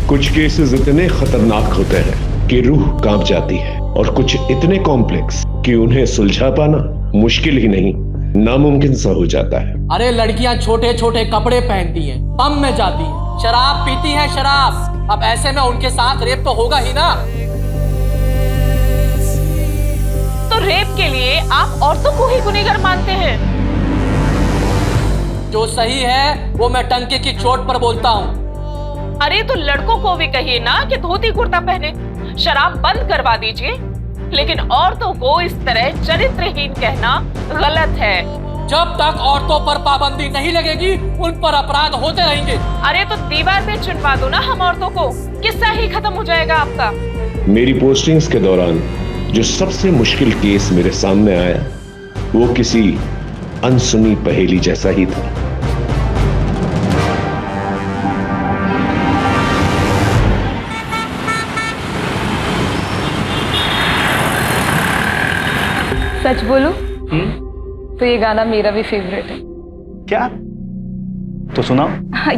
कुछ केसेस इतने खतरनाक होते हैं कि रूह कांप जाती है और कुछ इतने कॉम्प्लेक्स कि उन्हें सुलझा पाना मुश्किल ही नहीं नामुमकिन सा हो जाता है। अरे लड़कियां छोटे छोटे कपड़े पहनती हैं, पब में जाती हैं, शराब पीती हैं शराब। अब ऐसे में उनके साथ रेप तो होगा ही ना। तो रेप के लिए आप औरतों को ही गुनहगार मानते हैं? जो सही है वो मैं टंके की चोट पर बोलता हूँ। अरे तो लड़कों को भी कहिए ना कि धोती कुर्ता पहने, शराब बंद करवा दीजिए। लेकिन औरतों को इस तरह चरित्रहीन कहना गलत है। जब तक औरतों पर पाबंदी नहीं लगेगी उन पर अपराध होते रहेंगे। अरे तो दीवार पे चिनवा दो ना हम औरतों को, किस्सा ही खत्म हो जाएगा आपका। मेरी पोस्टिंग्स के दौरान जो सबसे मुश्किल केस मेरे सामने आया वो किसी अनसुनी पहेली जैसा ही था। सच बोलूं तो ये गाना मेरा भी फेवरेट है। क्या? तो सुनाओ।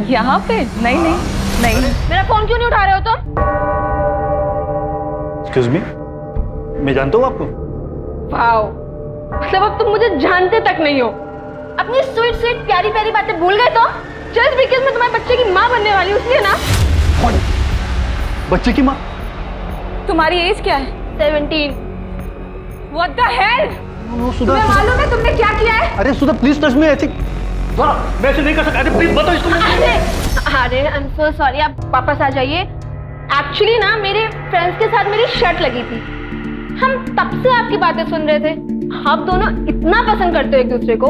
यहाँ पे? नहीं नहीं नहीं। मेरा फोन क्यों नहीं उठा रहे हो तुम? एक्सक्यूज मी, मैं जानता हूँ आपको। वाओ, मतलब अब तुम मुझे जानते तक नहीं हो। अपनी स्वीट स्वीट प्यारी प्यारी बातें भूल गए तो? जस्ट बिकॉज़ मैं तुम्हारे बच्चे की माँ बनने वाली हूँ इसलिए ना? कौन? बच्चे की माँ? तुम्हारी एज क्या है? 17। What the hell? तुम्हें मालूम है तुमने क्या किया है? अरे सुधा प्लीज टच मी। ऐसे मैं ऐसे नहीं कर सकता। अरे प्लीज बताओ इसको। अरे आई एम सो सॉरी, आप वापस आ जाइए। एक्चुअली ना मेरे फ्रेंड्स के साथ मेरी शर्ट लगी थी। हम तब से आपकी बातें सुन रहे थे। आप दोनों इतना पसंद करते हो एक दूसरे को,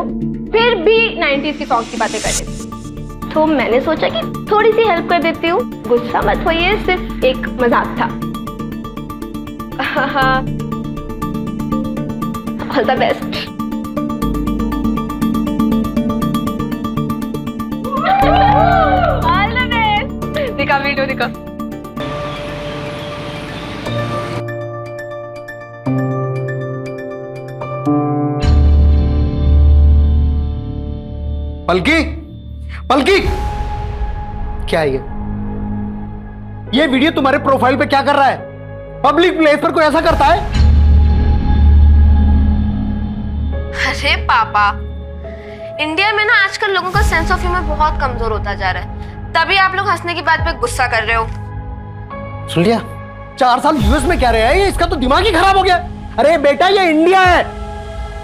फिर भी 90s की सॉन्ग की बातें कर रहे थे। तो मैंने सोचा कि थोड़ी सी हेल्प कर देती हूँ। गुस्सा मत होइए, सिर्फ एक मजाक था। All the best. All the best. दिखा वीडियो दिखा। पलकी, पलकी, क्या है ये वीडियो तुम्हारे प्रोफाइल पे क्या कर रहा है? पब्लिक प्लेस पर कोई ऐसा करता है? अरे पापा, इंडिया में ना आजकल लोगों का सेंस ऑफ ह्यूमर बहुत कमजोर होता जा रहा है, तभी आप लोग हंसने की बात पे गुस्सा कर रहे हो। सुन लिया? 4 साल यूएस में क्या रहा है, इसका तो दिमाग ही खराब हो गया। अरे बेटा ये इंडिया है।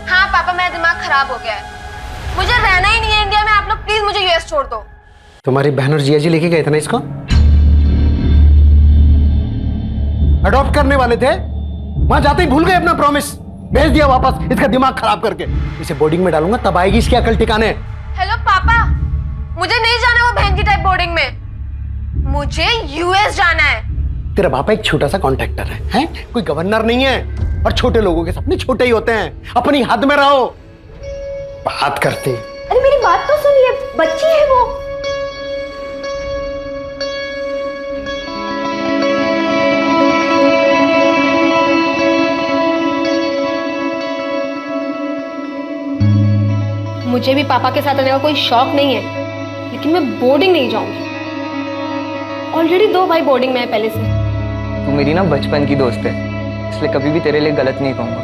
हाँ पापा, मेरा दिमाग खराब हो गया है, मुझे रहना ही नहीं है इंडिया में। आप लोग प्लीज मुझे यूएस छोड़ दो। तुम्हारी बहन और जिया जी लेके गए थे ना इसको, अडॉप्ट करने वाले थे, वहां जाते ही भूल गए अपना प्रॉमिस, भेज दिया वापस इसका दिमाग खराब करके। इसे बोर्डिंग में डालूंगा तब आएगी इसकी अकल ठिकाने। हेलो पापा, मुझे नहीं जाना वो बहन की टाइप बोर्डिंग में, मुझे यूएस जाना है। तेरा पापा एक छोटा सा कॉन्ट्रैक्टर है? कोई गवर्नर नहीं है। और छोटे लोगों के सपने छोटे ही होते हैं, अपनी हद में रहो। बात करती। अरे मेरी बात तो सुनिए, बच्ची है वो। मुझे भी पापा के साथ रहने का कोई शौक नहीं है, लेकिन मैं बोर्डिंग नहीं जाऊंगी। ऑलरेडी 2 भाई बोर्डिंग में है पहले से। तू मेरी ना बचपन की दोस्त है, इसलिए कभी भी तेरे लिए गलत नहीं कहूंगा।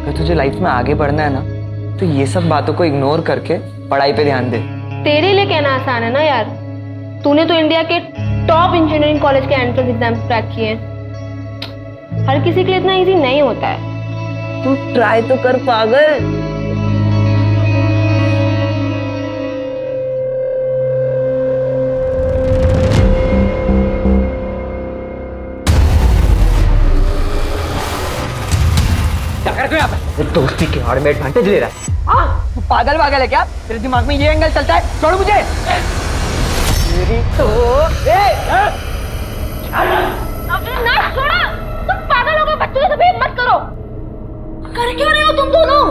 अगर तुझे लाइफ में आगे बढ़ना है ना तो ये सब बातों को इग्नोर करके पढ़ाई पे ध्यान दे। तेरे लिए कहना आसान है ना यार, तूने तो इंडिया के टॉप इंजीनियरिंग कॉलेज के एंट्रेंस एग्जाम क्रैक किए हैं। हर किसी के लिए इतना इजी नहीं होता है। तू ट्राई तो कर पागल। दोस्ती के आड़ में एडवांटेज ले रहा है। हाँ, तू पागल है क्या? तेरे दिमाग में ये एंगल चलता है? छोड़ मुझे। मेरी तो ना छोड़ो, तुम पागल हो गए, बच्चों से बिहेव मत करो। कर क्यों रहे हो तुम दोनों?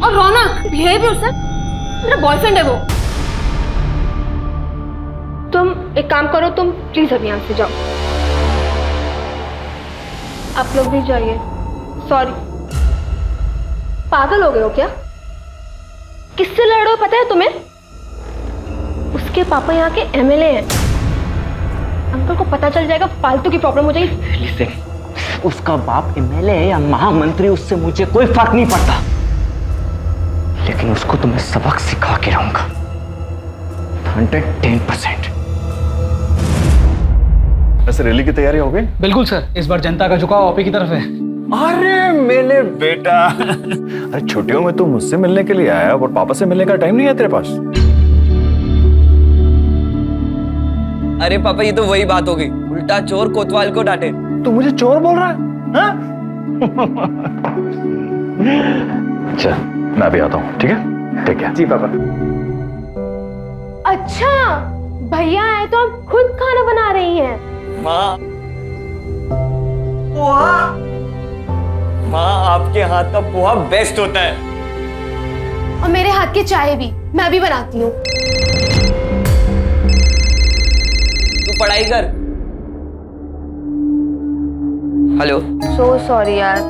और रौनक, बिहेव योरसेल्फ, मेरा बॉयफ्रेंड है वो। तुम एक काम करो, तुम प्लीज अभी यहाँ से जाओ। आप लोग भी जाइए। सॉरी। पागल हो गए हो क्या? किससे लड़ रहे हो पता है तुम्हें? उसके आपके पापा यहाँ के एमएलए हैं। अंकल को पता चल जाएगा, फालतू की प्रॉब्लम हो जाएगी। लिसन, उसका बाप एमएलए है या महामंत्री, उससे मुझे कोई फर्क नहीं पड़ता, लेकिन उसको तो मैं सबक सिखा के रहूंगा 110%। वैसे रैली की तैयारी हो गई? बिल्कुल सर, इस बार जनता का झुकाव आप ही की तरफ है। अरे मेरे बेटा, अरे छुट्टियों में तू मुझसे मिलने के लिए आया और पापा से मिलने का टाइम नहीं है तेरे पास? अरे पापा, ये तो वही बात हो गई, उल्टा चोर कोतवाल को डांटे। तू मुझे चोर बोल रहा है? हाँ? चल मैं भी आता हूँ, ठीक है? ठीक है जी पापा। अच्छा, भैया आए तो आप खुद खाना बना रही हैं? माँ, आपके हाथ का पोहा बेस्ट होता है। और मेरे हाथ की चाय भी, मैं भी बनाती हूँ। तू पढ़ाई कर। हेलो। सो सॉरी यार,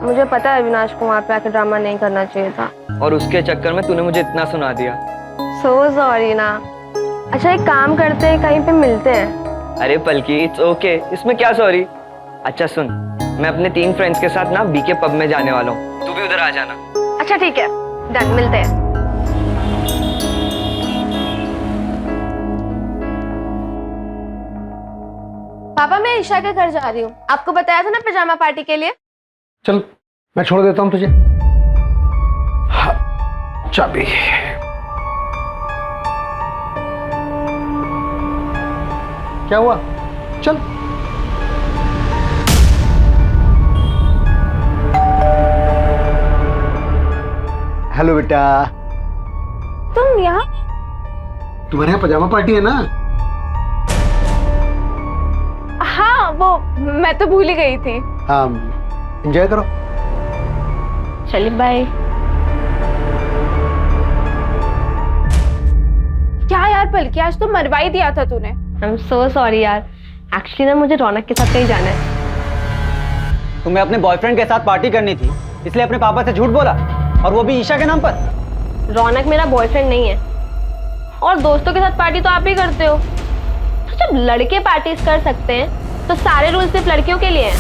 मुझे पता है अविनाश को वहाँ पे आके ड्रामा नहीं करना चाहिए था, और उसके चक्कर में तूने मुझे इतना सुना दिया। सो सॉरी ना। अच्छा एक काम करते हैं, कहीं पे मिलते हैं। अरे पलकी, इट्स ओके, इसमें क्या सॉरी। अच्छा सुन, मैं अपने 3 फ्रेंड्स के साथ ना बीके पब में जाने वाला हूँ, तू भी उधर आ जाना। अच्छा ठीक है, डन, मिलते हैं। पापा मैं ईशा के घर जा रही हूँ, आपको बताया था ना पिजामा पार्टी के लिए। चल मैं छोड़ देता हूं तुझे। हाँ, चाबी। क्या हुआ? चल। हेलो बेटा। तुम यहाँ? तुम्हारे यहाँ पजामा पार्टी है ना? हाँ, वो मैं तो भूल ही गई थी। हाँ, एंजॉय करो। चलिए बाय। क्या यार पलकी, आज तो मरवा ही दिया था तूने। आई एम सो सॉरी यार, एक्चुअली ना मुझे रौनक के साथ कहीं जाना है। तुम्हें अपने बॉयफ्रेंड के साथ पार्टी करनी थी, इसलिए अपने पापा से झूठ बोला, और वो भी ईशा के नाम पर। रौनक मेरा बॉयफ्रेंड नहीं है, और दोस्तों के साथ पार्टी तो आप ही करते हो। तो जब लड़के पार्टीज कर सकते हैं तो सारे रूल्स सिर्फ लड़कियों के लिए हैं।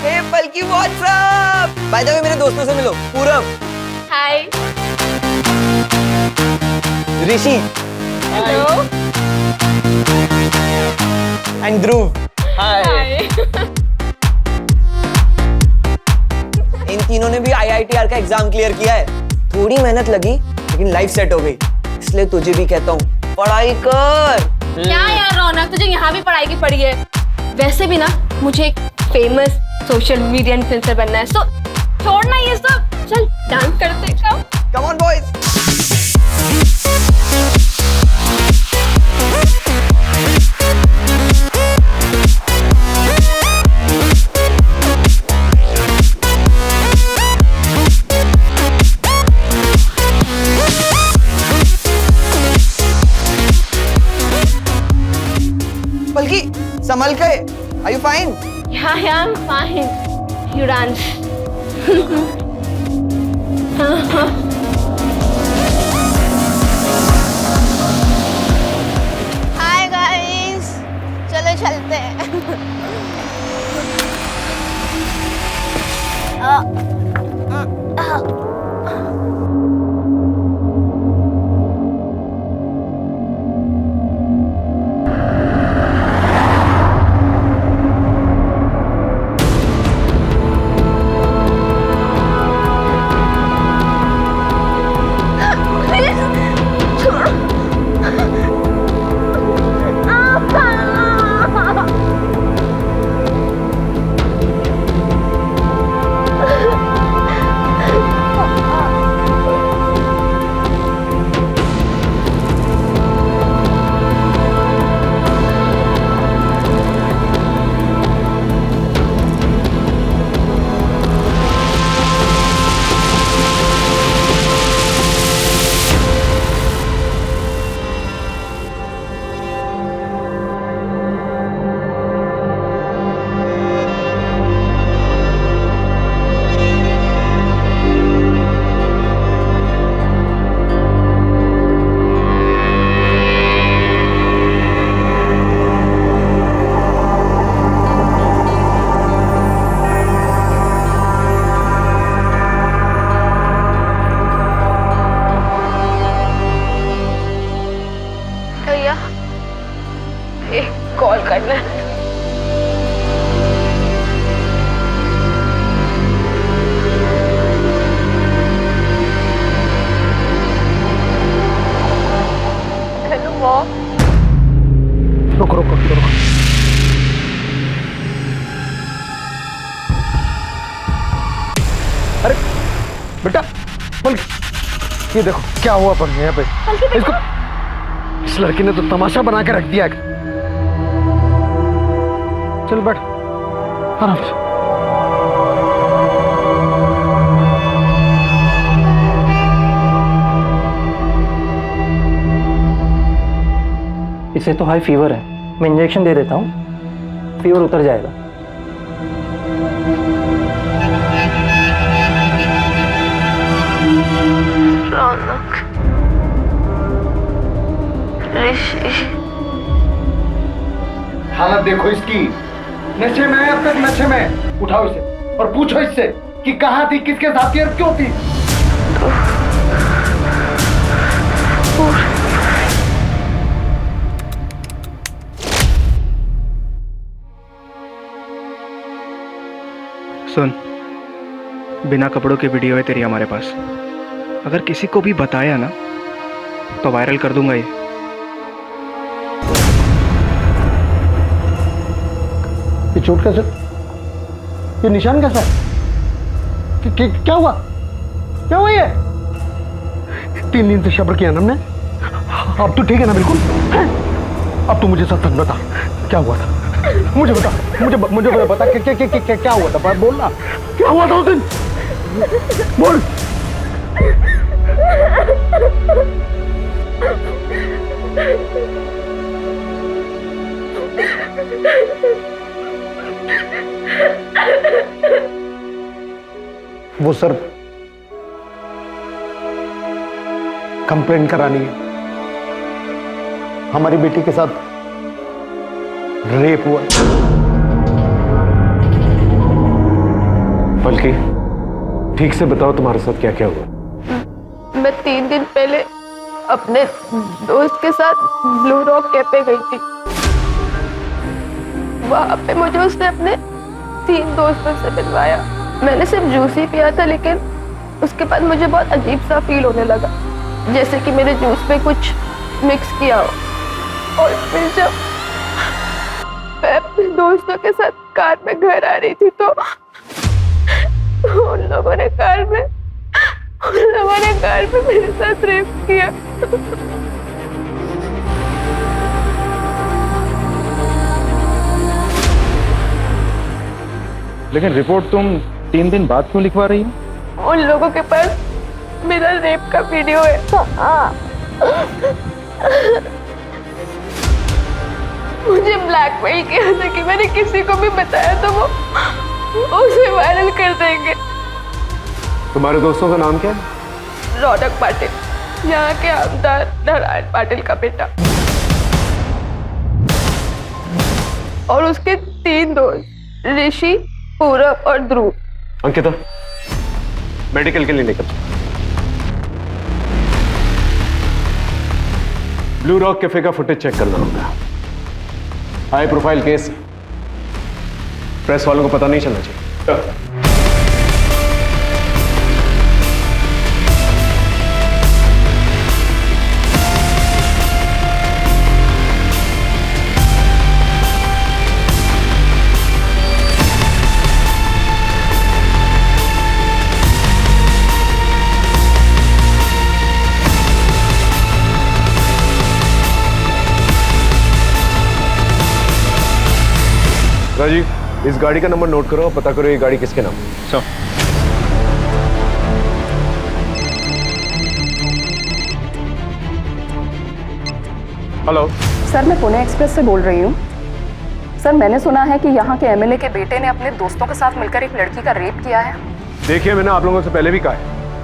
हे पलकी, व्हाट्सअप। बाय द वे, मेरे दोस्तों से मिलो। पूरब। हाय। ऋषि। हेलो। एंड ध्रुव। हाय। इन तीनों ने भी IITR का एग्जाम क्लियर किया है। थोड़ी मेहनत लगी, लेकिन लाइफ सेट हो गई। इसलिए तुझे भी कहता हूँ, पढ़ाई कर। क्या यार रौनक, तुझे यहाँ भी पढ़ाई की पड़ी है। वैसे भी ना मुझे एक फेमस सोशल मीडिया इन्फ्लुएंसर बनना है, सो छोड़ना ये सब, चल डांस करते हैं। Come on boys. पलकी, संभल के। Are you fine? Yeah, I'm fine. You dance. Hi guys, चलो चलते हैं। बेटा पलकी, ये देखो क्या हुआ पर यहाँ पे इसको। इस लड़की ने तो तमाशा बना के रख दिया है। चल बैठ आराम से। इसे तो हाई फीवर है, मैं इंजेक्शन दे देता हूँ, फीवर उतर जाएगा। रौनक, ऋषि, हालत देखो इसकी, नशे में है अब तक, नशे में। उठाओ इसे और पूछो इससे कि कहाँ थी, किसके साथ थी और क्यों थी। सुन, बिना कपड़ों की वीडियो है तेरी हमारे पास। अगर किसी को भी बताया ना तो वायरल कर दूंगा ये। चोट कैसे, ये निशान कैसा है, क्या हुआ, क्या हुआ ये? 3 दिन से सब्र किया ना हमने, अब तो ठीक है ना बिल्कुल? अब तू मुझे सच सच बता क्या हुआ था, मुझे बता, मुझे बता क्या हुआ था, बोल ना क्या हुआ था उस दिन, बोल। वो सर कंप्लेंट करानी है, हमारी बेटी के साथ रेप हुआ। पलकी, ठीक से बताओ तुम्हारे साथ क्या क्या हुआ। मैं 3 दिन पहले अपने दोस्त के साथ ब्लू रॉक कैफे गई थी। वहां पे मुझे उसने अपने 3 दोस्तों से मिलवाया। मैंने सिर्फ जूस ही पिया था, लेकिन उसके बाद मुझे बहुत अजीब सा फील होने लगा, जैसे कि मेरे जूस में कुछ मिक्स किया हो। और फिर जब मैं अपने दोस्तों के साथ कार में घर आ रही थी तो उन लोगों ने कार में मेरे साथ रेप किया। लेकिन रिपोर्ट तुम 3 दिन बाद क्यों लिखवा रही हो? उन लोगों के पास मेरा रेप का वीडियो है। मुझे ब्लैकमेल किया था कि मैंने किसी को भी बताया तो वो उसे वायरल कर देंगे। तुम्हारे दोस्तों का नाम क्या है? रौनक पाटिल, यहाँ के आमदार नारायण पाटिल का बेटा, और उसके 3 दोस्त ऋषि, पूरब और ध्रुव। अंकिता, मेडिकल के लिए निकल। ब्लू रॉक कैफे का फुटेज चेक करना होगा। हाई प्रोफाइल केस, प्रेस वालों को पता नहीं चलना चाहिए। राजीव, इस गाड़ी का नंबर नोट करो और पता करो ये गाड़ी किसके नाम है। सर, हेलो सर, मैं पुणे एक्सप्रेस से बोल रही हूँ। सर, मैंने सुना है कि यहाँ के एमएलए के बेटे ने अपने दोस्तों के साथ मिलकर एक लड़की का रेप किया है। देखिए, मैंने आप लोगों से पहले भी कहा है,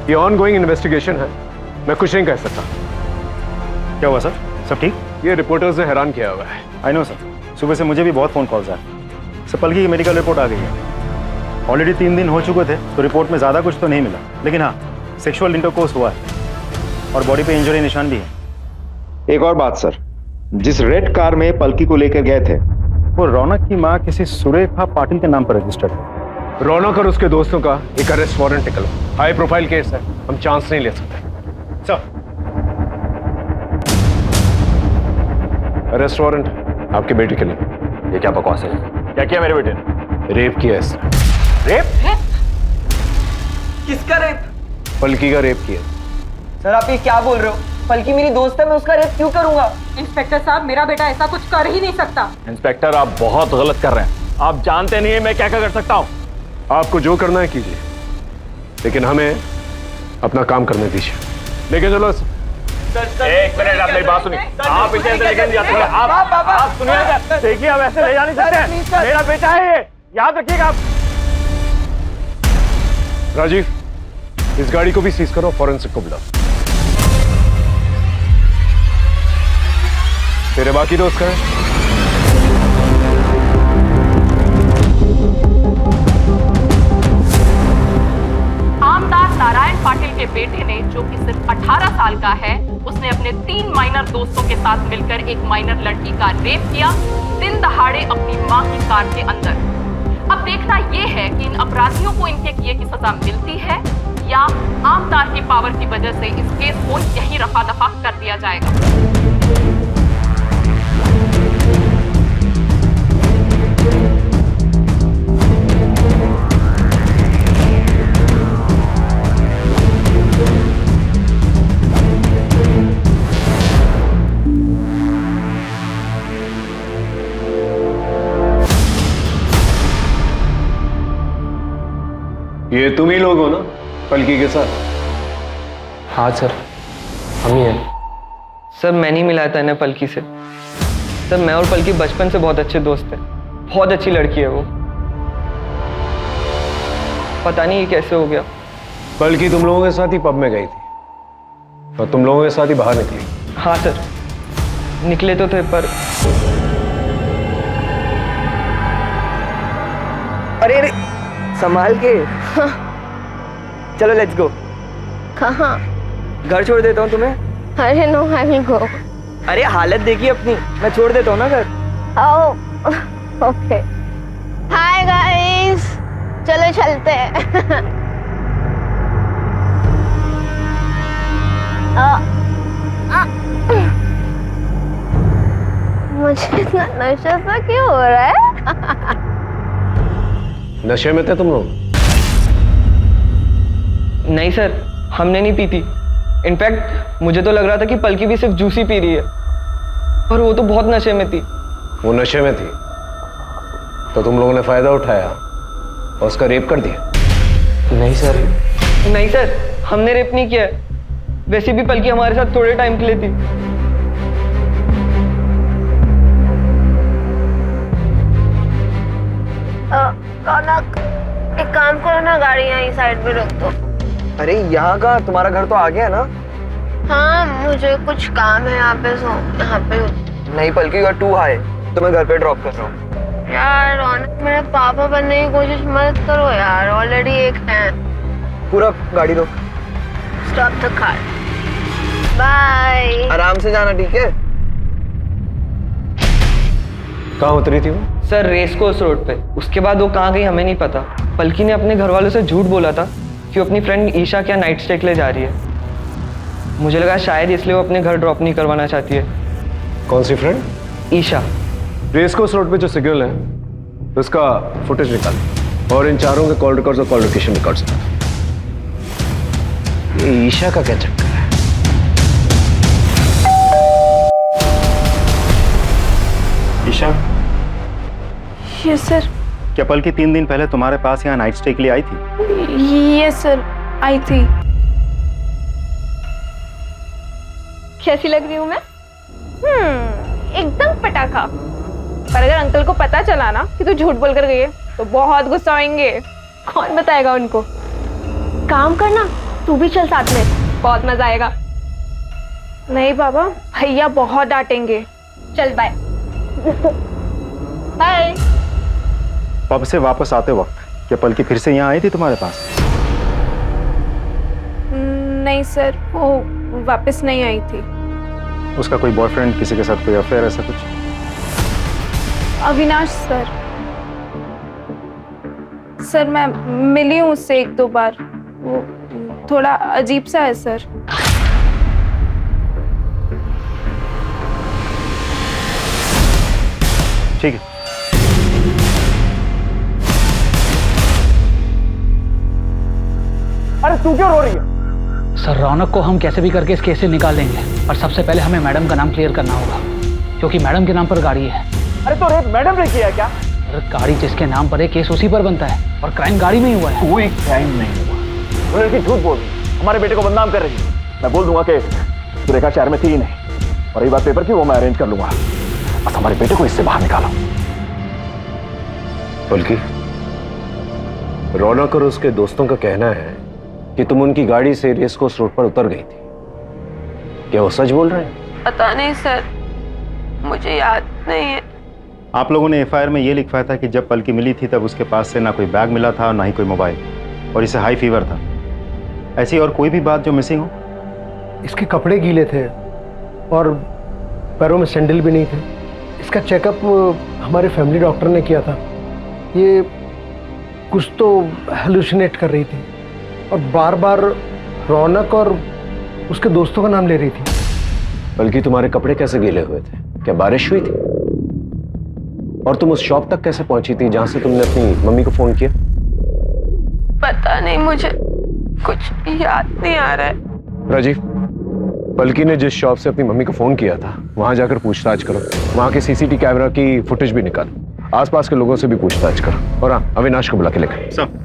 ये ऑन गोइंग इन्वेस्टिगेशन है, मैं कुछ नहीं कह सकता। क्या हुआ सर? सब ठीक? ये रिपोर्टर्स ने हैरान किया हुआ है। आई नो सर, सुबह से मुझे भी बहुत फ़ोन कॉल्स आए। सर, पलकी की मेडिकल रिपोर्ट आ गई है। ऑलरेडी 3 दिन हो चुके थे तो रिपोर्ट में ज़्यादा कुछ तो नहीं मिला, लेकिन हाँ, सेक्सुअल इंटरकोर्स हुआ है और बॉडी पे इंजरी निशान भी है। एक और बात सर, जिस रेड कार में पलकी को लेकर गए थे वो रौनक की माँ किसी सुरेखा पाटिल के नाम पर रजिस्टर्ड है। रौनक और उसके दोस्तों का एक अरेस्ट वारंट निकला। हाई प्रोफाइल केस है, हम चांस नहीं ले सकते। सर, अरेस्ट वारंट आपके बेटे के लिए। ये क्या बकवास है? क्या किया मेरे बेटे ने? रेप किया इसने। रेप? किसका रेप? पलकी का रेप किया। सर आप ये क्या बोल रहे हो? पलकी मेरी दोस्त है, मैं उसका रेप क्यों करूंगा? इंस्पेक्टर साहब, मेरा बेटा ऐसा कुछ कर ही नहीं सकता। इंस्पेक्टर आप बहुत गलत कर रहे हैं। आप जानते नहीं है मैं क्या क्या कर सकता हूँ। आपको जो करना है कीजिए, लेकिन हमें अपना काम करने दीजिए। लेके चलो। एक मिनट, आप मेरी बात सुनिए। आप इसे अंदर लेकर नहीं जा सकते। आप सुनिए, देखिए आप ऐसे ले जा नहीं सकते। मेरा बेटा है ये, याद रखिएगा आप। राजीव, इस गाड़ी को भी सीज करो, फॉरेंसिक को बुलाओ। तेरे बाकी दोस्त कहाँ हैं? आमदार नारायण पाटिल के बेटे ने, जो कि सिर्फ 18 साल का है, उसने अपने 3 माइनर दोस्तों के साथ मिलकर एक माइनर लड़की का रेप किया, दिन दहाड़े अपनी मां की कार के अंदर। अब देखना यह है कि इन अपराधियों को इनके किए की सजा मिलती है या आमदार की पावर की वजह से इस केस को यहीं रफा दफा कर दिया जाएगा। ये तुम ही लोग हो ना पलकी के साथ? हाँ सर, हम ही हैं। सर मैं नहीं मिलाया था इन्हें पलकी से। सर मैं और पलकी बचपन से बहुत अच्छे दोस्त हैं। बहुत अच्छी लड़की है वो। पता नहीं ये कैसे हो गया। पलकी तुम लोगों के साथ ही पब में गई थी और तुम लोगों के साथ ही बाहर निकली। हाँ सर, निकले तो थे पर अरे अरे संभाल के। हाँ। चलो लेट्स गो। कहाँ? घर छोड़ देता हूँ तुम्हें। अरे नो, आई विल गो। अरे हालत देखिए अपनी, मैं छोड़ देता हूँ ना घर। ओके। हाय गाइस, चलो चलते हैं। मुझे इतना नशा सा क्यों हो रहा है? नशे में थे तुम लोग? नहीं सर, हमने नहीं पी थी। इनफैक्ट मुझे तो लग रहा था कि पलकी भी सिर्फ जूस ही पी रही है, पर वो तो बहुत नशे में थी। वो नशे में थी तो तुम लोगों ने फायदा उठाया और उसका रेप कर दिया? नहीं सर, नहीं सर, हमने रेप नहीं किया है। वैसे भी पलकी हमारे साथ थोड़े टाइम के लिए थी। रौनक, एक काम करो ना, गाड़ी यहीं साइड में रख दो। अरे यहाँ का, तुम्हारा घर तो आ गया ना? हाँ, मुझे कुछ काम है यहाँ पे, सो यहाँ पे। नहीं पलकी, यू आर टू हाई, तो मैं घर पे ड्रॉप कर रहा हूँ। यार रौनक, मेरे पापा बनने की कोशिश मत करो यार, ऑलरेडी एक है। पूरा गाड़ी दो। Stop the car. बाय। आराम से जाना, ठीक है? कहाँ उतरी थी वो? सर रेस कोर्स रोड पे। उसके बाद वो कहाँ गई हमें नहीं पता। पलकी ने अपने घर वालों से झूठ बोला था कि वो अपनी फ्रेंड ईशा क्या नाइट स्टे के लिए जा रही है। मुझे लगा शायद इसलिए वो अपने घर ड्रॉप नहीं करवाना चाहती है। कौन सी friend? Isha. Race Course Road पे जो सिग्नल है उसका फुटेज निकाल और इन चारों के कॉल रिकॉर्ड्स और कॉल लोकेशन रिकॉर्ड्स निकाल। ये ईशा का क्या चक्कर है? Isha, yes sir. क्या पलकी 3 दिन पहले तुम्हारे पास यहाँ नाइट स्टे के लिए आई थी? यस सर, आई थी। कैसी लग रही हूँ मैं? एकदम पटाखा। पर अगर अंकल को पता चला ना कि तू झूठ बोल कर गई है तो बहुत गुस्सा होंगे। कौन बताएगा उनको? काम करना, तू भी चल साथ में, बहुत मजा आएगा। नहीं बाबा, भैया बहुत डांटेंगे। चल बाय। बाय। पब से वापस आते वक्त क्या पलकी फिर से यहाँ आई थी तुम्हारे पास? नहीं सर, वो वापस नहीं आई थी। उसका कोई बॉयफ्रेंड, किसी के साथ कोई अफेयर, ऐसा कुछ? अविनाश सर। सर मैं मिली हूँ उससे 1-2 बार। वो थोड़ा अजीब सा है सर। ठीक है। अरे तू क्यों रो रही है? सर रौनक को हम कैसे भी करके इस केस से निकाल देंगे, पर सबसे पहले हमें मैडम का नाम क्लियर करना होगा, क्योंकि मैडम के नाम पर गाड़ी है। अरे तो रेप मैडम ने किया क्या? अरे गाड़ी जिसके नाम पर है केस उसी पर बनता है, और क्राइम गाड़ी में ही हुआ है। कोई क्राइम नहीं हुआ। वो लड़की झूठ बोल रही, हमारे बेटे को बदनाम कर रही है। मैं बोल दूंगा कि सुरेखा शहर में थी ही नहीं, और रही बात पेपर की, वो मैं अरेंज कर लूंगा। बस हमारे बेटे को इससे बाहर निकालो। बल्कि रौनक और उसके दोस्तों का कहना है कि तुम उनकी गाड़ी से रेस कोर्स रोड पर उतर गई थी। क्या वो सच बोल रहे हैं? पता नहीं सर, मुझे याद नहीं है। आप लोगों ने एफआईआर में ये लिखवाया था कि जब पलकी मिली थी तब उसके पास से ना कोई बैग मिला था, ना ही कोई मोबाइल, और इसे हाई फीवर था। ऐसी और कोई भी बात जो मिसिंग हो? इसके कपड़े गीले थे और पैरों में सैंडल भी नहीं थे। इसका चेकअप हमारे फैमिली डॉक्टर ने किया था। ये कुछ तो हेलुसिनेट कर रही थी और बार बार रौनक और उसके दोस्तों का नाम ले रही थी। बल्कि तुम्हारे कपड़े कैसे गीले हुए थे? क्या बारिश हुई थी? और तुम उस शॉप तक कैसे पहुंची थी जहां से तुमने अपनी मम्मी को फोन किया? पता नहीं, मुझे कुछ याद नहीं आ रहा है। राजीव, बल्कि ने जिस शॉप से अपनी मम्मी को फोन किया था वहां जाकर पूछताछ करो। वहां के सीसीटीवी कैमरा की फुटेज भी निकालो। आसपास के लोगों से भी पूछताछ करो। और हाँ, अविनाश को बुला के लेकर। सब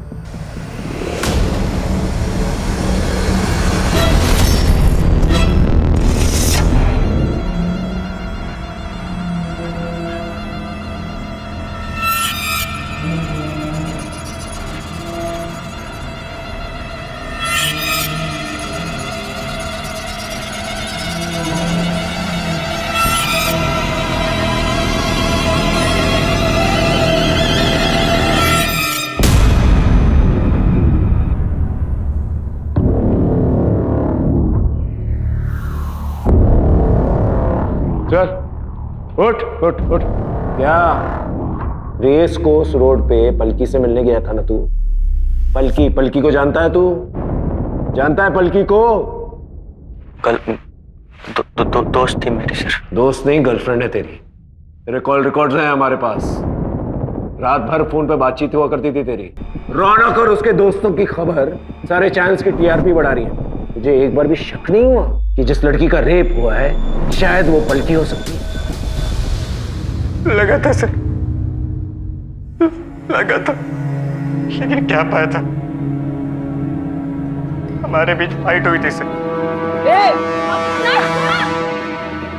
चल उठ उठ उठ। क्या रेस कोर्स रोड पे पलकी से मिलने गया था ना तू? पलकी को जानता है तू? जानता है पलकी को? कल दोस्त थी मेरी सर। दोस्त नहीं, गर्लफ्रेंड है तेरी। तेरे कॉल रिकॉर्ड्स हैं हमारे पास। रात भर फोन पे बातचीत हुआ करती थी तेरी। रौनक और उसके दोस्तों की खबर सारे चैनल्स की टीआरपी बढ़ा रही है। तुझे एक बार भी शक नहीं हुआ कि जिस लड़की का रेप हुआ है शायद वो पलकी हो सकती है? लगा था सर, लगा था, लेकिन क्या पाया था? हमारे बीच फाइट हुई थी सर।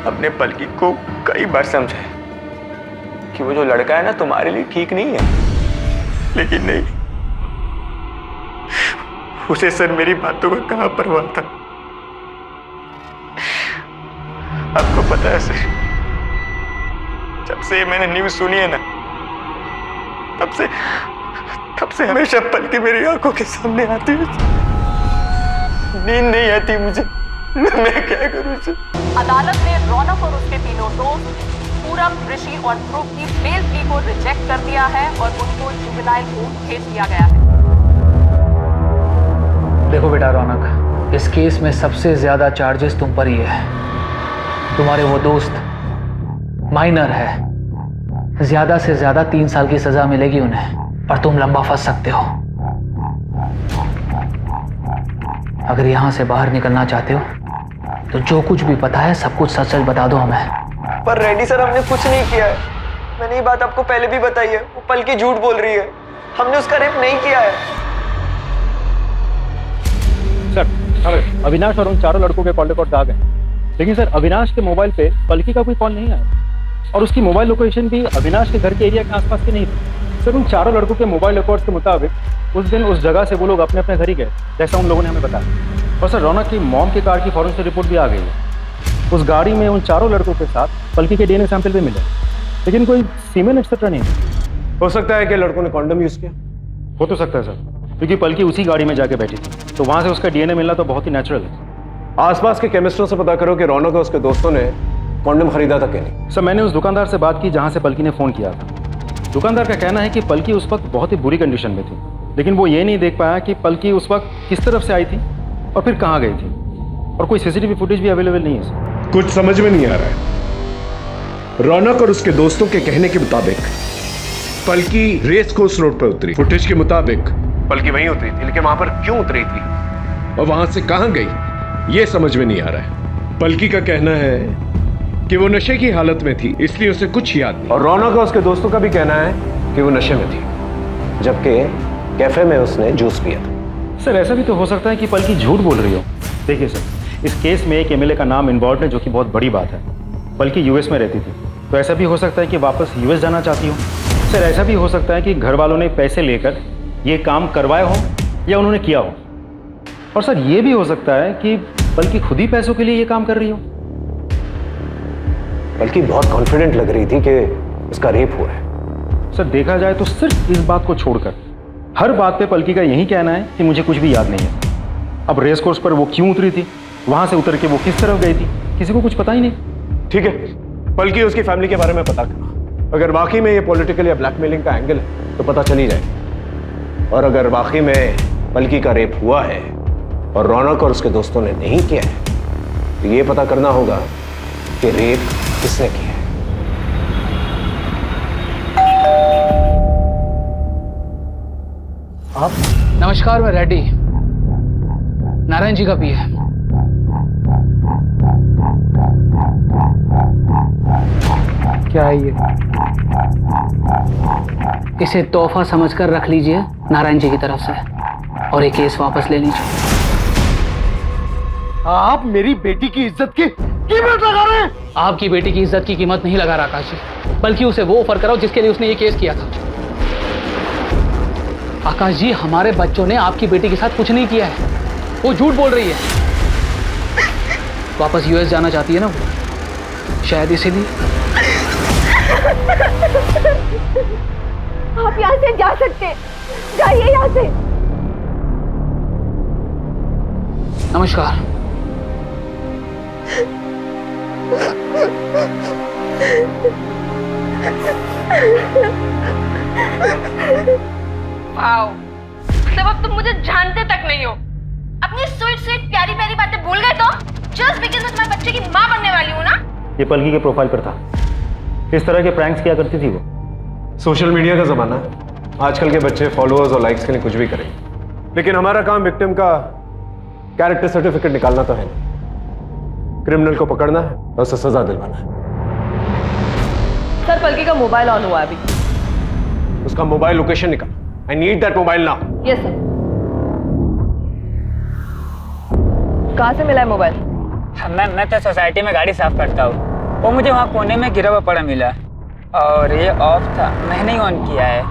अपने पलकी को कई बार समझाया कि वो जो लड़का है ना तुम्हारे लिए ठीक नहीं है, लेकिन नहीं, उसे सर मेरी बातों का कहां परवाह था। आपको पता है सर, जब से मैंने न्यूज सुनी है ना, तब से हमेशा पलकी मेरी आंखों के सामने आती है। नींद नहीं आती मुझे, मैं क्या करूं सर? अदालत ने रौनक और उसके तीनों दोस्त पूरब, ऋषि और ध्रुव की बेल प्ली को रिजेक्ट कर दिया है और उनको जुवेनाइल कोर्ट भेज दिया गया है। देखो बेटा रौनक, इस केस में सबसे ज्यादा चार्जेस तुम पर ही है। तुम्हारे वो दोस्त माइनर है, ज्यादा से ज्यादा 3 साल की सजा मिलेगी उन्हें, पर तुम लंबा फंस सकते हो। अगर यहां से बाहर निकलना चाहते हो तो जो कुछ भी पता है सब कुछ सच सच बता दो हमें। पर रेड्डी सर, हमने कुछ नहीं किया है। मैंने ये बात आपको पहले भी बताई है। वो पलकी झूठ बोल रही है, हमने उसका रेप नहीं किया है। सर, अविनाश और उन चारों लड़कों के कॉल रिकॉर्ड आ गए, लेकिन सर अविनाश के मोबाइल पे पलकी का कोई कॉल नहीं आया और उसकी मोबाइल लोकेशन भी अविनाश के घर के एरिया के आसपास की नहीं थी। सर, उन चारों लड़कों के मोबाइल रिकॉर्ड्स के मुताबिक उस दिन उस जगह से वो लोग अपने अपने घर ही गए, जैसा उन लोगों ने हमें बताया। और सर, रौनक की मॉम की कार की फॉरेंसिक रिपोर्ट भी आ गई है। उस गाड़ी में उन चारों लड़कों के साथ पलकी के डीएनए सैंपल भी मिले, लेकिन कोई सीमेन एक्सेट्रा नहीं। हो सकता है कि लड़कों ने कॉन्डम यूज किया। हो तो सकता है सर, क्योंकि पलकी उसी गाड़ी में जाके बैठी थी, तो वहां से उसका डीएनए मिलना तो बहुत ही नेचुरल है। आसपास के केमिस्टों से पता करो कि रौनक और उसके दोस्तों ने कॉन्डम खरीदा था कि नहीं। सर, मैंने उस दुकानदार से बात की जहां से पलकी ने फोन किया था। दुकानदार का कहना है कि पलकी उस वक्त बहुत ही बुरी कंडीशन में थी, लेकिन वो ये नहीं देख पाया कि पलकी उस वक्त किस तरफ से आई थी और फिर कहाँ गई थी, और कोई सीसीटीवी फुटेज भी अवेलेबल नहीं है सर। कुछ समझ में नहीं आ रहा है। रौनक और उसके दोस्तों के कहने के मुताबिक पलकी रेस कोर्स रोड पर उतरी। फुटेज के मुताबिक पलकी वहीं उतरी थी, लेकिन वहां पर क्यों उतरी थी और वहां से कहां गई ये समझ में नहीं आ रहा है। पलकी का कहना है कि वो नशे की हालत में थी, इसलिए उसे कुछ याद नहीं। और रौनक और उसके दोस्तों का भी कहना है कि वो नशे में थी, जबकि कैफे में उसने जूस पिया था। सर ऐसा भी तो हो सकता है कि पलकी झूठ बोल रही हो। देखिए सर, इस केस में एक एमएलए का नाम इन्वॉल्व है, जो कि बहुत बड़ी बात है। पलकी यूएस में रहती थी, तो ऐसा भी हो सकता है कि वापस यूएस जाना चाहती हो। सर ऐसा भी हो सकता है कि घर वालों ने पैसे लेकर ये काम करवाया हो या उन्होंने किया हो। और सर ये भी हो सकता है कि पलकी खुद ही पैसों के लिए ये काम कर रही हो। पलकी बहुत कॉन्फिडेंट लग रही थी कि उसका रेप हुआ है। सर देखा जाए तो सिर्फ इस बात को छोड़कर हर बात पे पलकी का यही कहना है कि मुझे कुछ भी याद नहीं है। अब रेस कोर्स पर वो क्यों उतरी थी, वहां से उतर के वो किस तरफ गई थी, किसी को कुछ पता ही नहीं। ठीक है, बल्कि उसकी फैमिली के बारे में पता करना। अगर वाकई में ये पॉलिटिकल या ब्लैकमेलिंग का एंगल है तो पता चल ही जाएगा। और अगर वाकई में पलकी का रेप हुआ है और रौनक और उसके दोस्तों ने नहीं किया है, तो ये पता करना होगा कि रेप किसने किया है। आप? नमस्कार, मैं रेड्डी, नारायण जी का पीए। क्या है ये? इसे तोहफा समझकर रख लीजिए नारायण जी की तरफ से, और ये केस वापस ले लीजिए। आप मेरी बेटी की इज्जत की कीमत लगा रहे हैं? आपकी बेटी की इज्जत की कीमत नहीं लगा रहा आकाश जी, बल्कि उसे वो ऑफर कराओ जिसके लिए उसने ये केस किया था। आकाश जी, हमारे बच्चों ने आपकी बेटी के साथ कुछ नहीं किया है, वो झूठ बोल रही है। वापस यूएस जाना चाहती है ना वो, शायद इसीलिए। आप यहाँ से जा सकते हैं, जाइए यहाँ से। नमस्कार। वाओ, मतलब अब तुम मुझे जानते तक नहीं हो। अपनी स्वीट स्वीट प्यारी प्यारी बातें भूल गए तो? जस्ट बिकॉज़ मैं तुम्हारे बच्चे की माँ बनने वाली हूँ ना। ये पलकी के प्रोफाइल पर था, इस तरह के प्रैंक्स किया करती थी वो। सोशल मीडिया का जमाना है, आजकल के बच्चे फॉलोअर्स और लाइक्स के लिए कुछ भी करेंगे, लेकिन हमारा काम विक्टिम का कैरेक्टर सर्टिफिकेट निकालना तो है नहीं। क्रिमिनल को पकड़ना है और उसे सजा दिलवाना है। सर, पलकी का मोबाइल ऑन हुआ अभी। उसका मोबाइल लोकेशन निकाल। I need that mobile now. Yes sir. कहाँ से मिला है मोबाइल? मैं तो सोसाइटी में गाड़ी साफ करता हूँ, वो मुझे वहाँ कोने में गिरा हुआ पड़ा मिला और ये ऑफ था, मैंने ही ऑन किया है।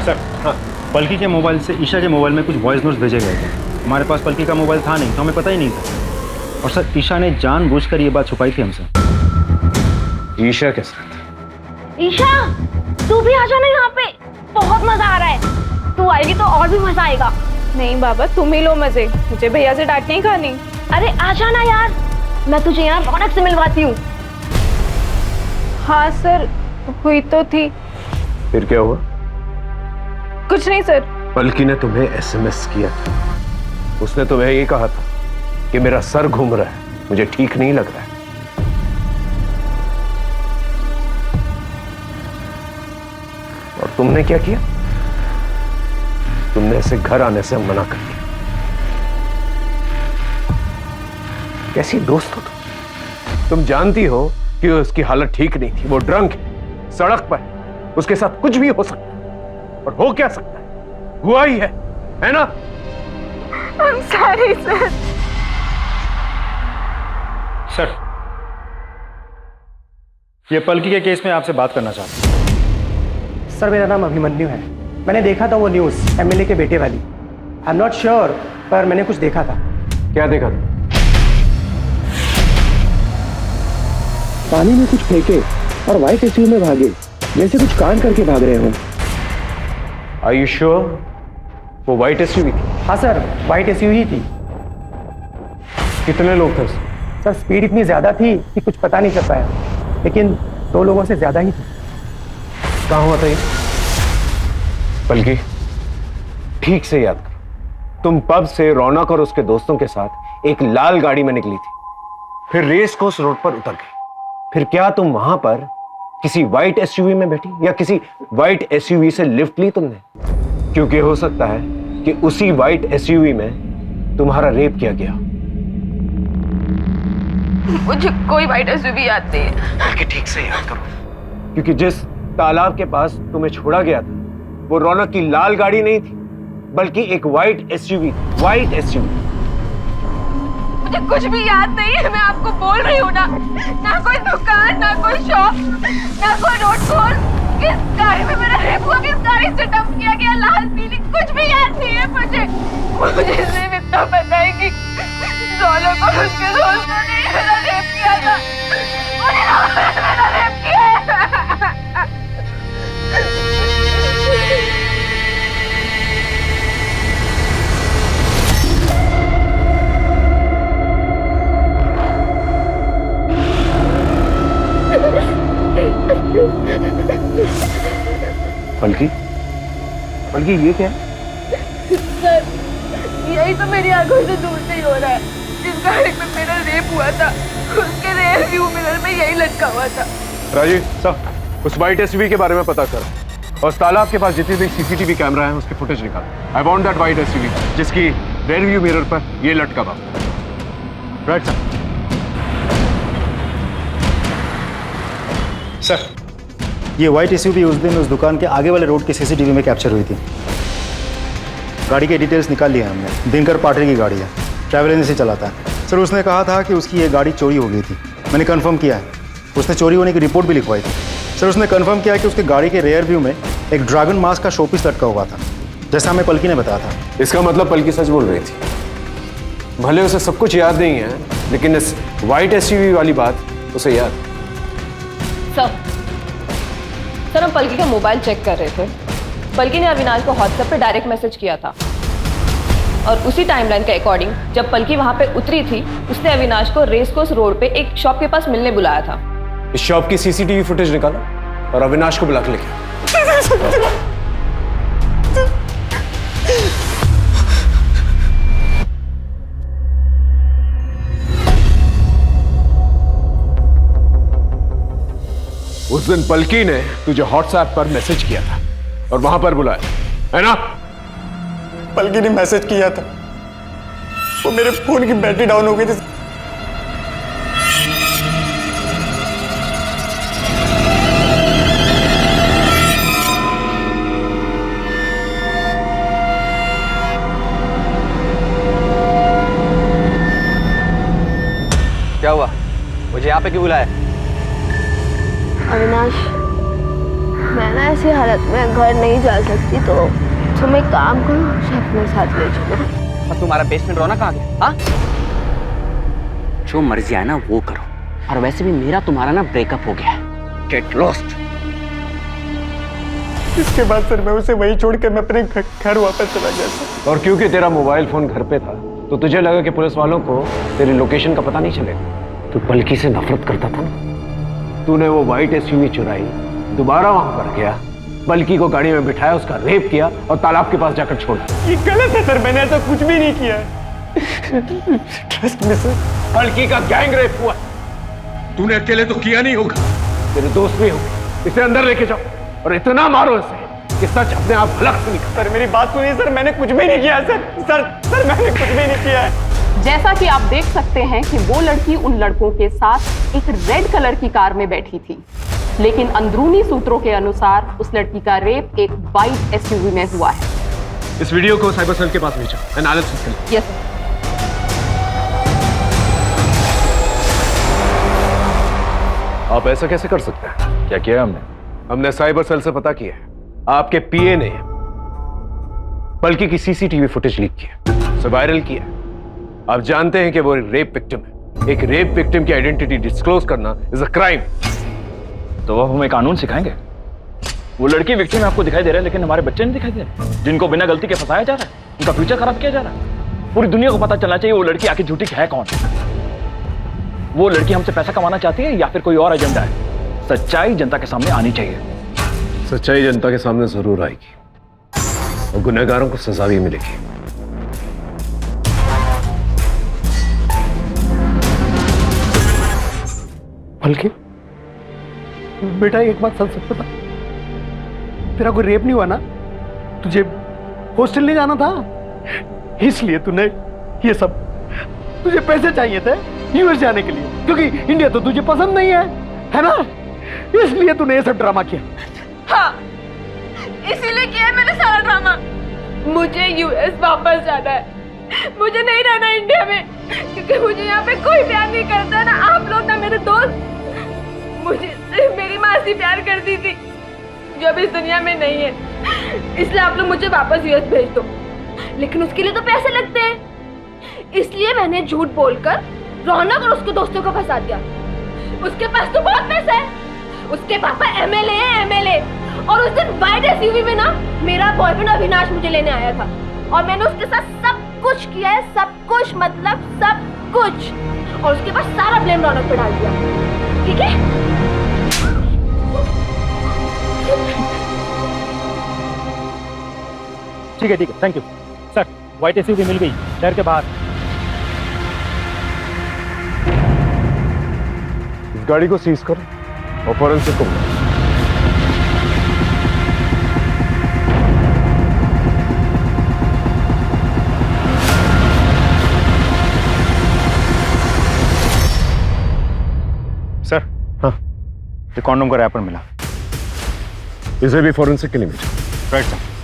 सर हाँ, पलकी के मोबाइल से ईशा के मोबाइल में कुछ वॉइस नोट्स भेजे गए थे। हमारे पास पलकी का मोबाइल था नहीं, तो हमें पता ही नहीं था। और सर ईशा ने जानबूझकर ये बात छुपाई थी हमसे। ईशा के साथ? ईशा, तू भी आ जाना यहाँ पे, बहुत मजा आ रहा है। तू आएगी तो और भी मजा आएगा। नहीं बाबा, तुम ही लो मजे, मुझे भैया से डांट नहीं खानी। अरे आ जाना यार, मैं तुझे यहाँ रौनक से मिलवाती हूँ। हाँ सर, हुई तो थी। फिर क्या हुआ? कुछ नहीं सर। पलकी ने तुम्हें एसएमएस किया था, उसने तुम्हें ये कहा था कि मेरा सर घूम रहा है, मुझे ठीक नहीं लग रहा है। और तुमने क्या किया? तुमने इसे घर आने से मना कर दिया। कैसी दोस्त हो तुम जानती हो कि उसकी हालत ठीक नहीं थी, वो ड्रंक है, सड़क पर, उसके साथ कुछ भी हो सकता है। और हो क्या सकता है? हुआ ही है ना? I'm sorry sir. सर, ये पलकी के केस में आपसे बात करना चाहता हूँ। सर मेरा नाम अभिमन्यु है, मैंने देखा था वो न्यूज़ एमएलए के बेटे वाली। आई एम नॉट श्योर, पर मैंने कुछ देखा था। क्या देखा था? पानी में कुछ फेंके और व्हाइट एसयूवी में भागे, जैसे कुछ कांड करके भाग रहे हो। Are you sure? वो व्हाइट एसयूवी थी? हाँ सर, व्हाइट एसयूवी थी। कितने लोग थे उसमें? सर स्पीड इतनी ज्यादा थी कि कुछ पता नहीं चल पाया, लेकिन 2 लोगों से ज्यादा ही थी। कहाँ हुआ था ये? बल्कि ठीक से याद करो, तुम पब से रौनक और उसके दोस्तों के साथ एक लाल गाड़ी में निकली थी, फिर रेस कोर्स रोड पर उतर गई। फिर क्या तुम वहां पर किसी व्हाइट एसयूवी में बैठी या किसी व्हाइट एसयूवी से लिफ्ट ली तुमने? क्योंकि हो सकता है कि उसी व्हाइट एसयूवी में तुम्हारा रेप किया गया। मुझे कोई वाइट एसयूवी याद नहीं है। बल्कि ठीक से याद करो, क्योंकि जिस तालाब के पास तुम्हें छोड़ा गया था वो रौनक की लाल गाड़ी नहीं थी, बल्कि एक व्हाइट एसयूवी। White SUV. मुझे कुछ भी याद नहीं है, मैं आपको बोल रही हूँ ना। ना कोई दुकान, ना कोई शॉप, ना कोई रोड कॉल। किस गाड़ी में मेरा रेप हुआ, किस गाड़ी से डंप किया गया, लाल पीली, कुछ भी याद नहीं है मुझे सिर्फ इतना पता है कि रौनक और उसके दोस्तों ने मेरा रेप किया था। मेरा रेप किया है। पलकी, पलकी ये क्या है? सर, यही तो मेरी आंखों से दूर से ही हो रहा है। जिस गाड़ी में मेरा रेप हुआ था उसके रेयर व्यू मिरर में यही लटका हुआ था। राजीव साहब, उस व्हाइट एसयूवी के बारे में पता कर और तालाब के पास जितने भी सीसीटीवी कैमरा है उसके फुटेज निकाल। I want that white SUV जिसकी रेयर व्यू मिरर पर ये लटका हुआ। राइट सर, ये व्हाइट एसयूवी उस दिन उस दुकान के आगे वाले रोड के सीसीटीवी में कैप्चर हुई थी। गाड़ी के डिटेल्स निकाल लिए हमने। दिनकर पाटिल की गाड़ी है, ट्रैवल एजेंसी चलाता है। सर, उसने कहा था कि उसकी ये गाड़ी चोरी हो गई थी। मैंने कंफर्म किया है, उसने चोरी होने की रिपोर्ट भी लिखवाई थी। सर, उसने कंफर्म किया कि उसकी गाड़ी के रेयर व्यू में एक ड्रैगन मास्क का शोपीस लटका हुआ था, जैसा हमें पलकी ने बताया था। इसका मतलब पलकी सच बोल रही थी। भले उसे सब कुछ याद नहीं है, लेकिन इस व्हाइट एसयूवी वाली बात उसे याद। सर, हम पलकी का मोबाइल चेक कर रहे थे। पलकी ने अविनाश को व्हाट्सएप पे डायरेक्ट मैसेज किया था और उसी टाइमलाइन के अकॉर्डिंग जब पलकी वहां पे उतरी थी उसने अविनाश को रेस कोर्स रोड पे एक शॉप के पास मिलने बुलाया था। इस शॉप की सीसीटीवी फुटेज निकालो और अविनाश को बुला के लेके। उस दिन पलकी ने तुझे व्हाट्सएप पर मैसेज किया था और वहां पर बुलाया, है ना? पलकी ने मैसेज किया था, वो मेरे फोन की बैटरी डाउन हो गई थी। क्या हुआ? मुझे यहाँ पे क्यों बुलाया? अविनाश, मैं ना ऐसी हालत में घर नहीं जा सकती, तो तुम एक काम करो, मुझे अपने साथ ले चलो। और तुम्हारा बेसमेंट रौनक कहाँ गया? हाँ? जो मर्जी आए ना वो करो, और वैसे भी मेरा तुम्हारा ना ब्रेकअप हो गया है। Get lost. इसके बाद सर मैं उसे वहीं छोड़कर मैं अपने घर वापस चला गया था। और क्योंकि तेरा मोबाइल फोन घर पे था तो तुझे लगा कि पुलिस वालों को तेरी लोकेशन का पता नहीं चलेगा। तू पलकी से नफरत करता था ना, तूने वो व्हाइट एसयूवी चुराई, दोबारा वहां पर गया, पलकी को गाड़ी में बिठाया, उसका रेप किया और तालाब के पास जाकर छोड़ा। ये गलत है सर, मैंने ऐसा कुछ भी नहीं किया। Trust me sir. पलकी का गैंग रेप हुआ, तूने अकेले तो किया नहीं होगा, तेरे दोस्त भी होंगे। इसे अंदर लेके जाओ और इतना मारो इसे कि सच अपने आप भलक से निकले। सर मेरी बात सुनिए सर, मैंने कुछ भी नहीं किया सर मैंने कुछ भी नहीं किया है। जैसा कि आप देख सकते हैं कि वो लड़की उन लड़कों के साथ एक रेड कलर की कार में बैठी थी, लेकिन अंदरूनी सूत्रों के अनुसार उस लड़की का रेप एक व्हाइट एसयूवी में हुआ है। इस वीडियो को साइबर सेल के पास भेजो, एनालिसिस करें। यस। आप ऐसा कैसे कर सकते हैं? क्या किया हमने? हमने साइबर सेल से पता किया है, आपके पीए ने पलकी की सीसीटीवी फुटेज लीक किया, उसे वायरल किया। आप जानते हैं कि वो रेप विक्टिम है। एक रेप विक्टिम की आइडेंटिटी डिस्क्लोज करना इज अ क्राइम। तो अब हमें कानून सिखाएंगे? वो लड़की विक्टिम आपको दिखाई दे रहा है, लेकिन हमारे बच्चे नहीं दिखाई दे रहे, जिनको बिना गलती के फंसाया जा रहा है, उनका फ्यूचर खराब किया जा रहा है। पूरी दुनिया को पता चलना चाहिए वो लड़की आखिर झूठी है कौन। वो लड़की हमसे पैसा कमाना चाहती है या फिर कोई और एजेंडा है? सच्चाई जनता के सामने आनी चाहिए। सच्चाई जनता के सामने जरूर आएगी और गुनहगारों को सजा भी मिलेगी। पलकी, बेटा एक बात सच सच बता, तेरा कोई रेप नहीं हुआ ना? तुझे हॉस्टल नहीं जाना था, इसलिए तूने ये सब तुझे पैसे चाहिए थे यूएस जाने के लिए, क्योंकि इंडिया तो तुझे पसंद नहीं है ना? इसलिए तूने ये सब ड्रामा किया। हाँ, इसीलिए किया है मैंने सारा ड्रामा। मुझे यूएस वापस जाना है, मुझे नहीं रहना इंडिया में, क्योंकि मुझे यहाँ पे कोई प्यार नहीं करता, ना आप लोग ना मेरे दोस्त। मुझे सिर्फ मेरी मासी प्यार करती थी, जो अब इस दुनिया में नहीं है। इसलिए आप लोग मुझे वापस यूएस भेज दो, लेकिन उसके लिए तो पैसे लगते हैं। इसलिए मैंने झूठ बोलकर रौनक और उसके दोस्तों को फंसा दिया। उसके पास तो बहुत पैसा है, उसके पापा एमएलए हैं, एमएलए। और उस दिन वाइट एसयूवी में ना मेरा बॉयफ्रेंड अविनाश मुझे लेने आया था, और मैंने उसके साथ सब कुछ किया है, सब कुछ मतलब सब कुछ। और उसके बाद सारा ब्लेम रौनक पे डाल दिया, ठीक है? ठीक है, thank you sir. White SUV मिल गई शहर के बाहर। इस गाड़ी को सीज करो और फॉरेंसिक को बुलाओ। सर, हाँ, ये कॉन्डोम का रैपर मिला। इसे भी फॉरेंसिक के लिए भेजो। Right sir.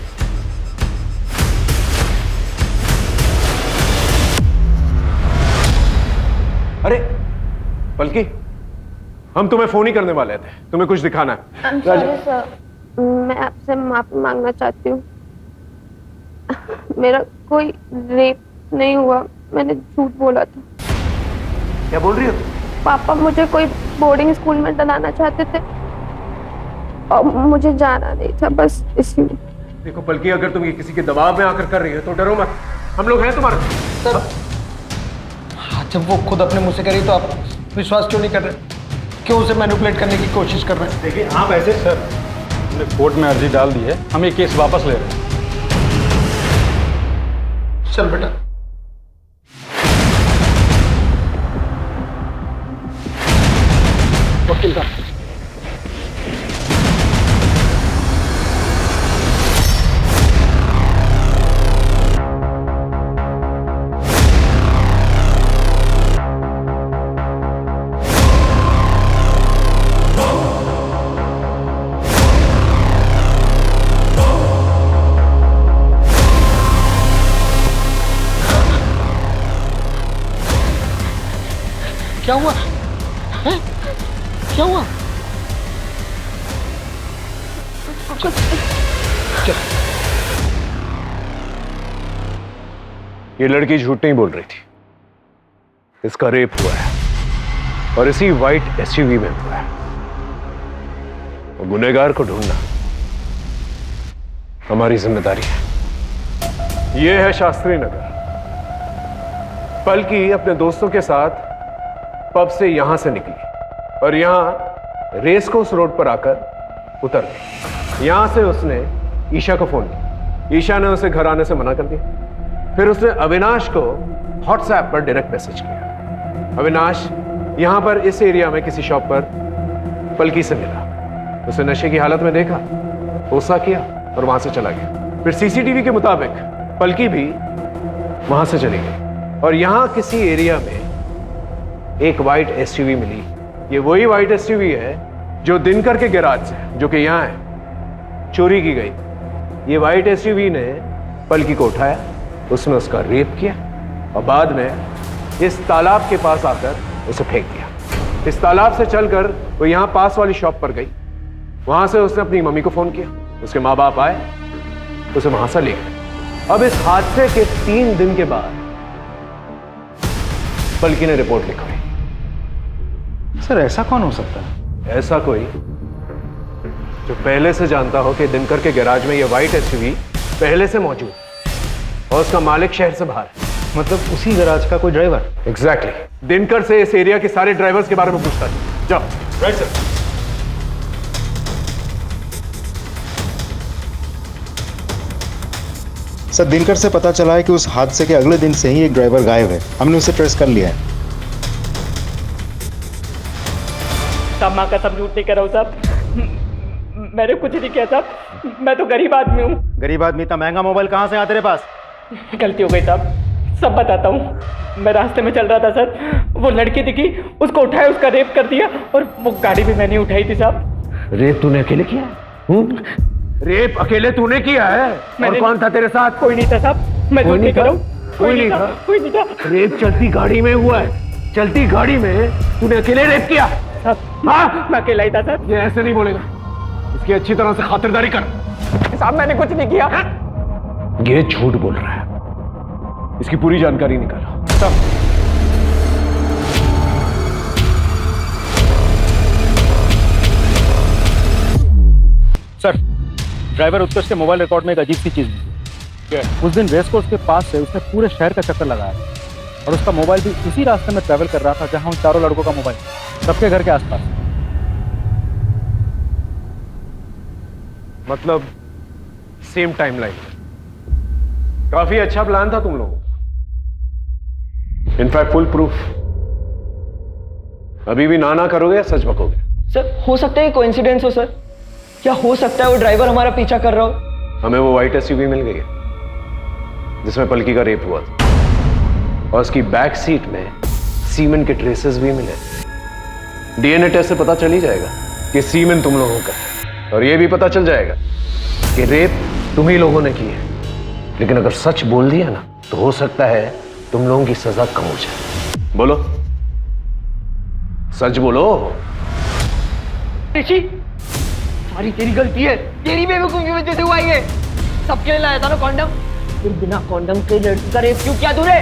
अरे पलकी, हम तुम्हें फोन ही करने वाले थे, तुम्हें कुछ दिखाना है। सॉरी सर, मैं आपसे माफी मांगना चाहती हूँ। मेरा कोई रेप नहीं हुआ, मैंने झूठ बोला था। क्या बोल रही हो? पापा मुझे कोई बोर्डिंग स्कूल में डलाना चाहते थे और मुझे जाना नहीं था, बस इसलिए। देखो पलकी, अगर तुम ये किसी के दबाव में आकर कर रही हो तो डरो मत, हम लोग हैं तुम्हारे साथ। जब वो खुद अपने मुंह से करी तो आप विश्वास क्यों नहीं कर रहे? क्यों उसे मैनिपुलेट करने की कोशिश कर रहे हैं? देखिए आप ऐसे सर, हमने कोर्ट में अर्जी डाल दी है, हम ये केस वापस ले रहे हैं। चल बेटा। वकील साहब, क्या हुआ? हैं? क्या हुआ? ये लड़की झूठ नहीं बोल रही थी, इसका रेप हुआ है और इसी व्हाइट एसयूवी में हुआ है। और गुनहगार को ढूंढना हमारी जिम्मेदारी है। यह है शास्त्री नगर। पलकी अपने दोस्तों के साथ पब से यहां से निकली और यहां रेस कोर्स रोड पर आकर उतर गई। यहां से उसने ईशा को फोन किया। ईशा ने उसे घर आने से मना कर दिया। फिर उसने अविनाश को व्हाट्सएप पर डायरेक्ट मैसेज किया। अविनाश यहां पर इस एरिया में किसी शॉप पर पलकी से मिला, उसे नशे की हालत में देखा, गुस्सा किया और वहां से चला गया। फिर सीसीटीवी के मुताबिक पलकी भी वहां से चली गई और यहां किसी एरिया में एक व्हाइट एसयूवी मिली। ये वही व्हाइट एसयूवी है जो दिनकर के गैराज से, जो कि यहां है, चोरी की गई। ये व्हाइट एसयूवी ने पलकी को उठाया, उसमें उसका रेप किया और बाद में इस तालाब के पास आकर उसे फेंक दिया। इस तालाब से चलकर वो यहां पास वाली शॉप पर गई। वहां से उसने अपनी मम्मी को फोन किया, उसके माँ बाप आए, उसे वहां से ले गए। अब इस हादसे के 3 दिन के बाद पलकी ने रिपोर्ट लिखवाई। सर ऐसा कौन हो सकता है? ऐसा कोई जो पहले से जानता हो कि दिनकर के गैराज में यह व्हाइट एसयूवी पहले से मौजूद और उसका मालिक शहर से बाहर है। मतलब उसी गैराज का कोई ड्राइवर? एग्जैक्टली। दिनकर से इस एरिया के सारे ड्राइवर्स के बारे में पूछता है। जाओ। Right sir. सर, दिनकर से पता चला है कि उस हादसे के अगले दिन से ही एक ड्राइवर गायब है। हमने उसे ट्रेस कर लिया है। साहब माँ का सब झूठ नहीं कर रहा हूँ साहब, मैंने कुछ नहीं किया साहब, मैं तो गरीब आदमी हूँ। गरीब आदमी? इतना महंगा मोबाइल कहाँ से आया तेरे पास? गलती हो गई साहब, सब बताता हूँ। मैं रास्ते में चल रहा था सर, वो लड़की दिखी, उसको उठाया, उसका रेप कर दिया, और वो गाड़ी भी मैंने उठाई थी साहब। रेप तूने अकेले किया है? रेप अकेले तूने किया है? और कौन था तेरे साथ? कोई नहीं था साहब, मैं झूठ नहीं कर रहा हूँ। कोई नहीं था? कोई नहीं था। रेप चलती गाड़ी में हुआ है, चलती गाड़ी में तूने अकेले रेप किया? हाँ, मैं अकेला ही था सर। ये ऐसे नहीं बोलेगा, इसकी अच्छी तरह से खातिरदारी कर। साहब मैंने कुछ नहीं किया। ये झूठ बोल रहा है, इसकी पूरी जानकारी निकालो। सर, ड्राइवर उत्कर्ष के मोबाइल रिकॉर्ड में एक अजीब सी चीज मिली। उस दिन रेस कोर्स के पास से उसने पूरे शहर का चक्कर लगाया और उसका मोबाइल भी उसी रास्ते में ट्रैवल कर रहा था जहां उन चारों लड़कों का मोबाइल, सबके घर के आसपास। मतलब सेम टाइमलाइन। काफी अच्छा प्लान था तुम लोगों का, इनफैक्ट फुल प्रूफ। अभी भी ना करोगे या सच बकोगे? सर हो सकता है कोइंसिडेंस हो सर, क्या हो सकता है वो ड्राइवर हमारा पीछा कर रहा हो? हमें वो व्हाइट एसयूवी मिल गई है जिसमें पलकी का रेप हुआ था, और उसकी बैक सीट में सीमेंट के ट्रेसेस भी मिले। डीएनए टेस्ट से पता चल ही जाएगा कि सीमेंट तुम लोगों का है, और ये भी पता चल जाएगा कि रेप तुम ही लोगों ने की है। लेकिन अगर सच बोल दिया ना तो हो सकता है तुम लोगों की सजा कम हो जाए। बोलो, सच बोलो। ऋषि, सारी तेरी गलती है, तेरी बेवकूफी की वजह से हुआ ये। सबके लिए लाया था ना कॉन्डम, फिर बिना कॉन्डम के लड़की का रेप क्यों किया तूने?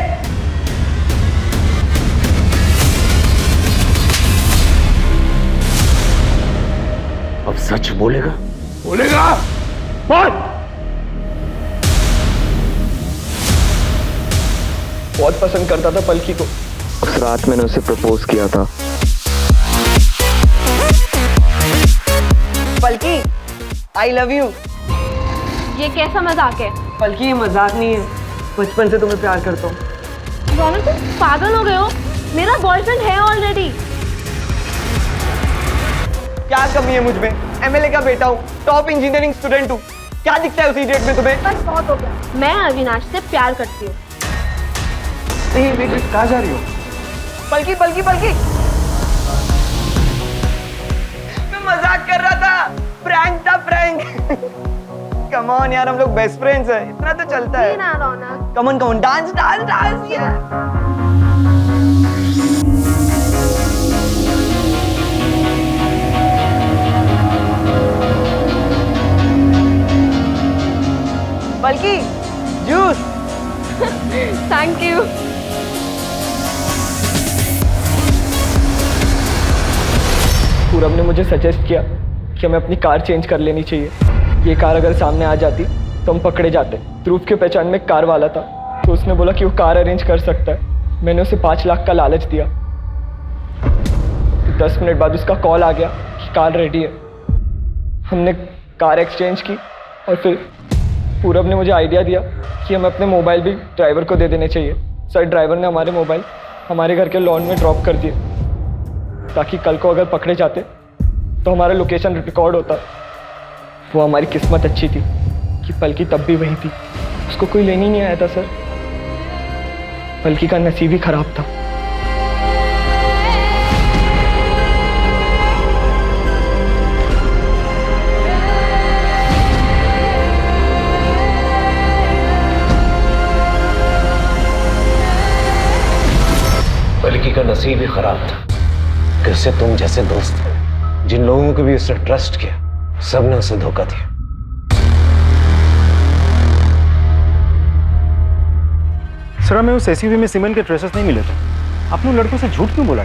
अब सच बोलेगा? बोलेगा? बोल। बहुत पसंद करता था पलकी को। उस रात मैंने उसे प्रपोज किया था। पलकी, आई लव यू। ये कैसा मजाक है? पलकी ये मजाक नहीं है, बचपन से तुम्हें प्यार करता हूँ। रौनक तुम पागल हो गए हो? मेरा बॉयफ्रेंड है ऑलरेडी। क्या कमी है मुझ में? एमएलए का बेटा हूँ, टॉप इंजीनियरिंग स्टूडेंट हूँ, क्या दिखता है उसी डेट में तुम्हें? बस बहुत हो गया, मैं अविनाश से प्यार करती हूँ। नहीं बेटी, कहाँ जा रही हो? पलकी पलकी पलकी, मैं मजाक कर रहा था, प्रैंक था प्रैंक। कम ऑन यार, हम लोग बेस्ट फ्रेंड्स हैं, इतना तो चलता है ना Raunak. Come on dance dance dance यार। Palki, juice. Thank you. Purab ने मुझे सजेस्ट किया कि हमें अपनी कार चेंज कर लेनी चाहिए। ये कार अगर सामने आ जाती तो हम पकड़े जाते। ध्रुव के पहचान में एक कार वाला था, तो उसने बोला कि वो कार अरेंज कर सकता है। मैंने उसे 5 लाख का लालच दिया। तो 10 मिनट बाद उसका कॉल आ गया कि कार रेडी है। हमने कार एक्सचेंज की और फिर पूरब ने मुझे आइडिया दिया कि हमें अपने मोबाइल भी ड्राइवर को दे देने चाहिए। सर, ड्राइवर ने हमारे मोबाइल हमारे घर के लॉन में ड्रॉप कर दिए ताकि कल को अगर पकड़े जाते तो हमारा लोकेशन रिकॉर्ड होता। वो हमारी किस्मत अच्छी थी कि पलकी तब भी वही थी, उसको कोई लेने ही नहीं आया था सर। पलकी का नसीब ही खराब था। पलकी का नसीब ही खराब था कि उससे तुम जैसे दोस्त थे। जिन लोगों को भी उसने ट्रस्ट किया, सबने उसे धोखा दिया। सर, हमें उस एसयूवी में सीमेंट के ट्रेसेस नहीं मिले थे। आपने लड़कों से झूठ क्यों बोला?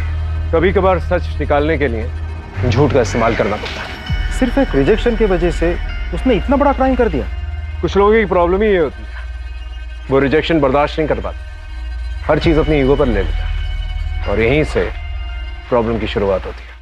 कभी कभार सच निकालने के लिए झूठ का इस्तेमाल करना पड़ता है। सिर्फ एक रिजेक्शन की वजह से उसने इतना बड़ा क्राइम कर दिया। कुछ लोगों की प्रॉब्लम ही ये होती है, वो रिजेक्शन बर्दाश्त नहीं कर पाते, हर चीज अपनी ईगो पर ले लेता है, और यहीं से प्रॉब्लम की शुरुआत होती है।